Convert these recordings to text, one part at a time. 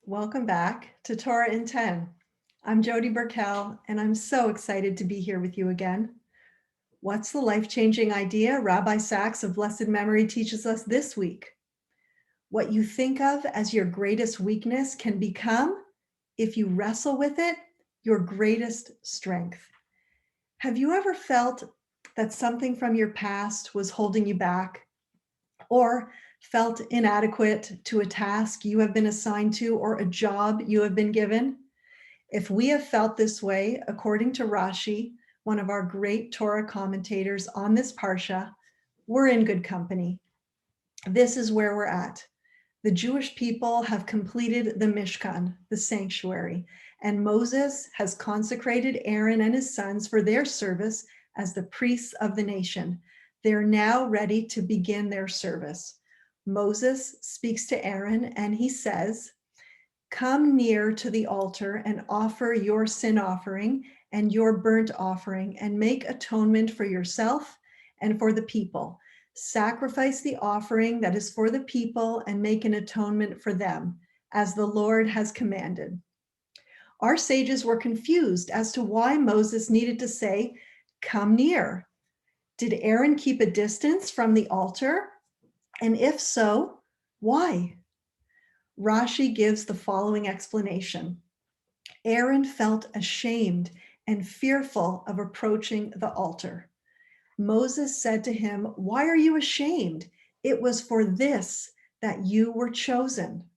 Welcome back to Torah in 10. I'm Jody Burkell, and I'm so excited to be here with you again. What's the life-changing idea Rabbi Sacks of blessed memory teaches us this week? What you think of as your greatest weakness can become, if you wrestle with it, your greatest strength. Have you ever felt that something from your past was holding you back, or felt inadequate to a task you have been assigned to or a job you have been given? If we have felt this way, according to Rashi, one of our great Torah commentators on this parsha, we're in good company. This is where we're at. The Jewish people have completed the Mishkan, the sanctuary, and Moses has consecrated Aaron and his sons for their service as the priests of the nation. They're now ready to begin their service. Moses speaks to Aaron and he says, "Come near to the altar and offer your sin offering and your burnt offering and make atonement for yourself and for the people. Sacrifice the offering that is for the people and make an atonement for them, as the Lord has commanded." Our sages were confused as to why Moses needed to say, "Come near." Did Aaron keep a distance from the altar? And if so, why? Rashi gives the following explanation. Aaron felt ashamed and fearful of approaching the altar. Moses said to him, "Why are you ashamed? It was for this that you were chosen."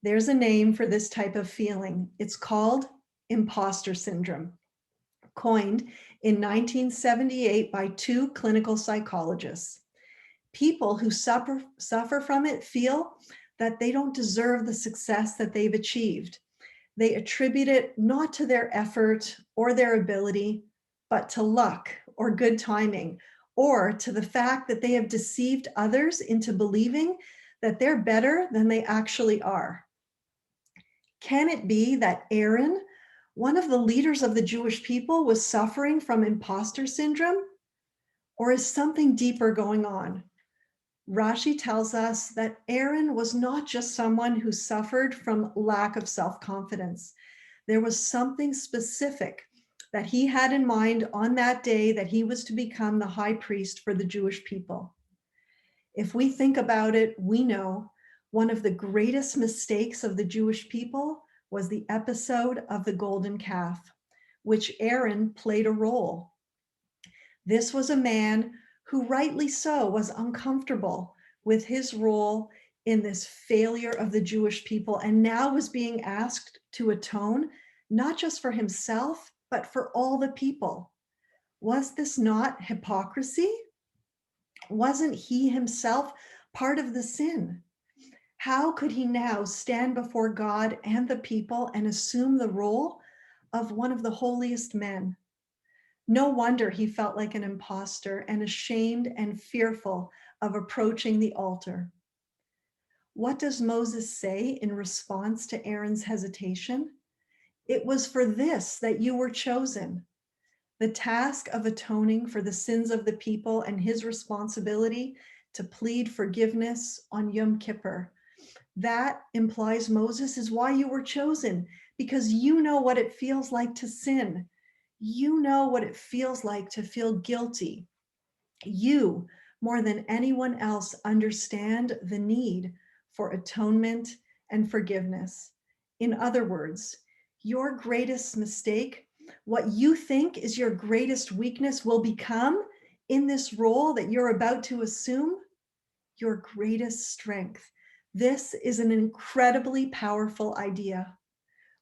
There's a name for this type of feeling. It's called imposter syndrome, coined in 1978 by two clinical psychologists. People who suffer from it feel that they don't deserve the success that they've achieved. They attribute it not to their effort or their ability, but to luck or good timing, or to the fact that they have deceived others into believing that they're better than they actually are. Can it be that Aaron, one of the leaders of the Jewish people, was suffering from imposter syndrome? Or is something deeper going on? Rashi tells us that Aaron was not just someone who suffered from lack of self-confidence. There was something specific that he had in mind on that day that he was to become the high priest for the Jewish people. If we think about it, we know one of the greatest mistakes of the Jewish people was the episode of the golden calf, which Aaron played a role. This was a man who, rightly so, was uncomfortable with his role in this failure of the Jewish people, and now was being asked to atone, not just for himself, but for all the people. Was this not hypocrisy? Wasn't he himself part of the sin? How could he now stand before God and the people and assume the role of one of the holiest men? No wonder he felt like an imposter and ashamed and fearful of approaching the altar. What does Moses say in response to Aaron's hesitation? "It was for this that you were chosen." The task of atoning for the sins of the people and his responsibility to plead forgiveness on Yom Kippur. That implies, Moses, is why you were chosen, because you know what it feels like to sin. You know what it feels like to feel guilty. You, more than anyone else, understand the need for atonement and forgiveness. In other words, your greatest mistake, what you think is your greatest weakness, will become, in this role that you're about to assume, your greatest strength. This is an incredibly powerful idea.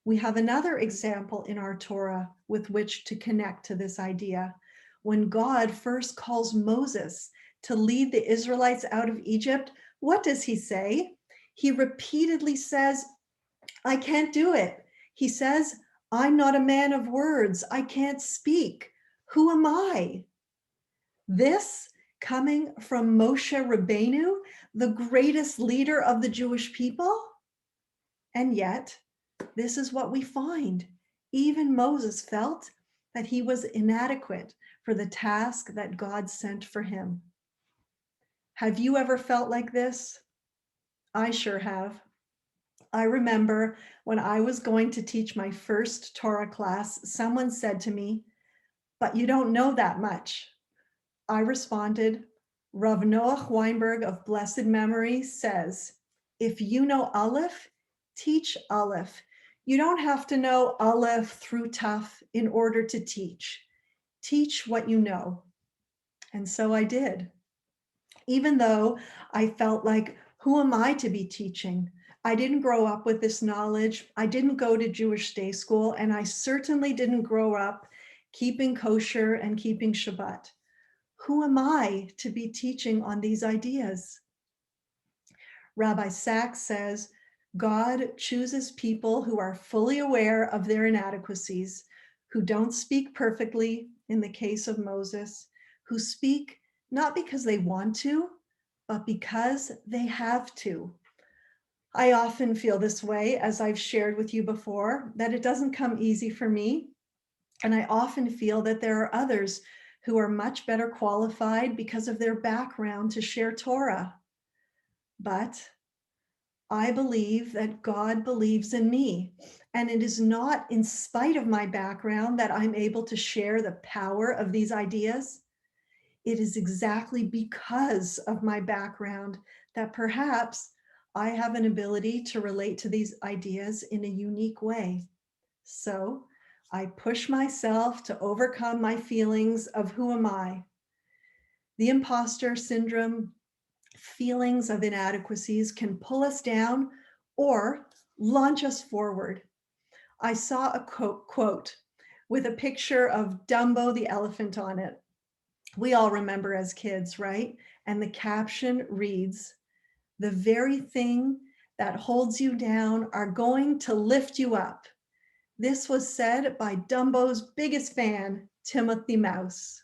We have another example in our Torah with which to connect to this idea. When God first calls Moses to lead the Israelites out of Egypt, what does he say? He repeatedly says, "I can't do it." He says, "I'm not a man of words. I can't speak. Who am I?" This coming from Moshe Rabbeinu, the greatest leader of the Jewish people? And yet, this is what we find. Even Moses felt that he was inadequate for the task that God sent for him. Have you ever felt like this? I sure have. I remember when I was going to teach my first Torah class, someone said to me, "But you don't know that much." I responded, "Rav Noach Weinberg of blessed memory says, if you know Aleph, teach Aleph. You don't have to know Aleph through Taf in order to teach. Teach what you know." And so I did. Even though I felt like, who am I to be teaching? I didn't grow up with this knowledge. I didn't go to Jewish day school, and I certainly didn't grow up keeping kosher and keeping Shabbat. Who am I to be teaching on these ideas? Rabbi Sacks says, God chooses people who are fully aware of their inadequacies, who don't speak perfectly in the case of Moses, who speak not because they want to, but because they have to. I often feel this way, as I've shared with you before, that it doesn't come easy for me. And I often feel that there are others who are much better qualified because of their background to share Torah. But I believe that God believes in me. And it is not in spite of my background that I'm able to share the power of these ideas. It is exactly because of my background that perhaps I have an ability to relate to these ideas in a unique way. So I push myself to overcome my feelings of who am I? The imposter syndrome, feelings of inadequacies can pull us down or launch us forward. I saw a quote with a picture of Dumbo the elephant on it. We all remember as kids, right? And the caption reads, "The very thing that holds you down are going to lift you up." This was said by Dumbo's biggest fan, Timothy Mouse.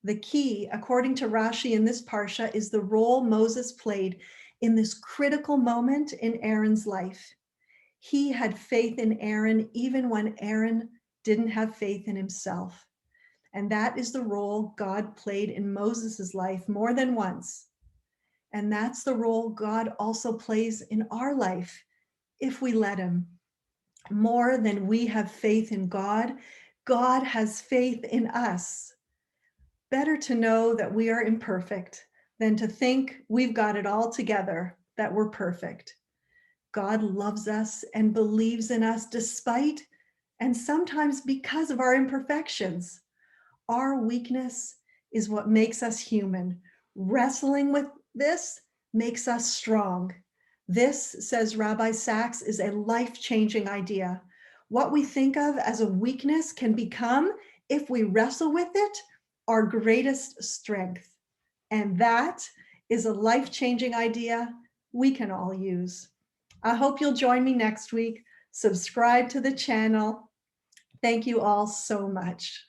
The key, according to Rashi in this parsha, is the role Moses played in this critical moment in Aaron's life. He had faith in Aaron even when Aaron didn't have faith in himself. And that is the role God played in Moses's life more than once. And that's the role God also plays in our life if we let him. More than we have faith in God, God has faith in us. Better to know that we are imperfect than to think we've got it all together, that we're perfect. God loves us and believes in us despite and sometimes because of our imperfections. Our weakness is what makes us human. Wrestling with this makes us strong. This, says Rabbi Sacks, is a life-changing idea. What we think of as a weakness can become, if we wrestle with it, our greatest strength. And that is a life-changing idea we can all use. I hope you'll join me next week. Subscribe to the channel. Thank you all so much.